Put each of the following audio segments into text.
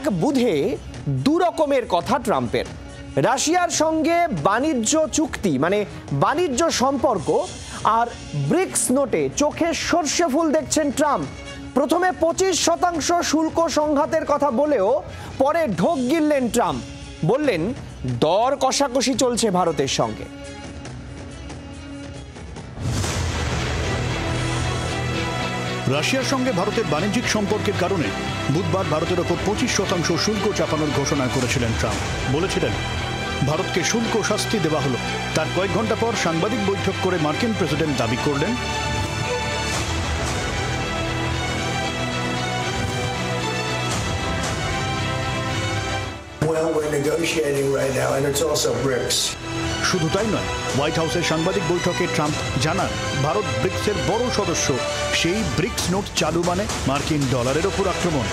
এক বুধে দু রকমের কথা ট্রাম্পের। রাশিয়ার সঙ্গে বাণিজ্য চুক্তি মানে বাণিজ্য সম্পর্ক আর ব্রিক্স নোটে চোখে সর্ষে ফুল দেখছেন ট্রাম্প। প্রথমে 25% শুল্ক সংঘাতের কথা বলেও পরে ঢোক গিললেন ট্রাম্প, বললেন দর কষাকষি চলছে ভারতের সঙ্গে। রাশিয়ার সঙ্গে ভারতের বাণিজ্যিক সম্পর্কের কারণে বুধবার ভারতের ওপর 25% শুল্ক চাপানোর ঘোষণা করেছিলেন ট্রাম্প। বলেছিলেন ভারতকে শুল্ক শাস্তি দেওয়া হলো। তার কয়েক ঘন্টা পর সাংবাদিক বৈঠক করে মার্কিন প্রেসিডেন্ট দাবি করলেন শুধু তাই নয়, হোয়াইট হাউসের সাংবাদিক বৈঠকে ট্রাম্প জানান ভারত ব্রিক্সের বড় সদস্য, সেই ব্রিক্স নোট চালু মানে মার্কিন ডলারের ওপর আক্রমণ।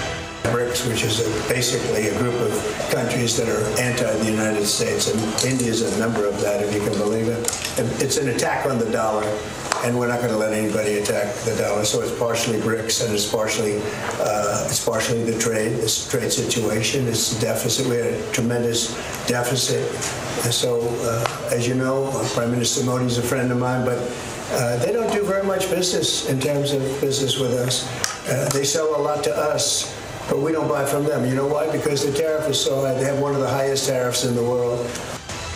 BRICS, which is basically a group of countries that are anti the United States, and India is a member of that, if you can believe it. It's an attack on the dollar, and we're not going to let anybody attack the dollar. So it's partially BRICS, and it's partially the trade situation. It's the deficit. We had a tremendous deficit. And so, as you know, Prime Minister Modi is a friend of mine, but they don't do very much business in terms of business with us. They sell a lot to us, but we don't buy from them. You know why? Because the tariff is so high. They have one of the highest tariffs in the world.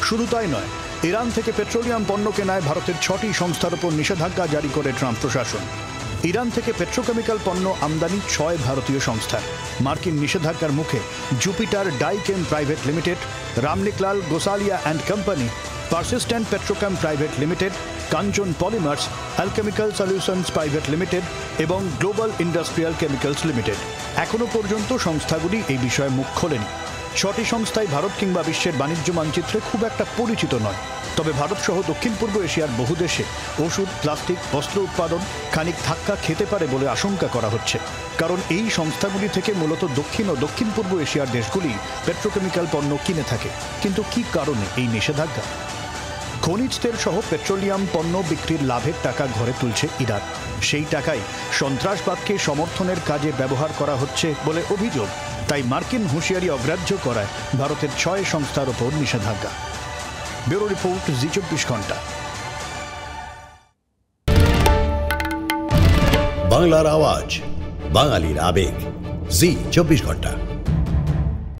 শুধু তাই নয়, Iran থেকে petroleum পণ্য কেনায় ভারতের 6টি সংস্থার উপর নিষেধাজ্ঞা জারি করে ট্রাম্প প্রশাসন। ইরান থেকে পেট্রোকেমিক্যাল পণ্য আমদানি 6 ভারতীয় সংস্থা। মার্কিন নিষেধাজ্ঞার মুখে Jupiter Dyechem private limited, Ramniklal Gosalia and company, Persistent Petrochem private limited, Kanchan polymers, Alchemical solutions private limited এবং গ্লোবাল ইন্ডাস্ট্রিয়াল কেমিক্যালস লিমিটেড। এখনও পর্যন্ত সংস্থাগুলি এই বিষয়ে মুখ খোলেনি। 6টি সংস্থাই ভারত কিংবা বিশ্বের বাণিজ্য মানচিত্রে খুব একটা পরিচিত নয়। তবে ভারত সহ দক্ষিণ পূর্ব এশিয়ার বহু দেশে ওষুধ, প্লাস্টিক, বস্ত্র উৎপাদন খানিক ধাক্কা খেতে পারে বলে আশঙ্কা করা হচ্ছে। কারণ এই সংস্থাগুলি থেকে মূলত দক্ষিণ ও দক্ষিণ পূর্ব এশিয়ার দেশগুলি পেট্রোকেমিক্যাল পণ্য কিনে থাকে। কিন্তু কী কারণে এই নিষেধাজ্ঞা? খনিজ তেল সহ পেট্রোলিয়াম পণ্য বিক্রির লাভের টাকা ঘরে তুলছে ইরান। সেই টাকাই সন্ত্রাসবাদকে সমর্থনের কাজে ব্যবহার করা হচ্ছে বলে অভিযোগ। তাই মার্কিন হুঁশিয়ারি অগ্রাহ্য করায় ভারতের 6 সংস্থার ওপর নিষেধাজ্ঞা। ব্যুরো রিপোর্ট, জি 24 ঘন্টা। বাংলার আওয়াজ, বাঙালির আবেগ, জি 24 ঘন্টা।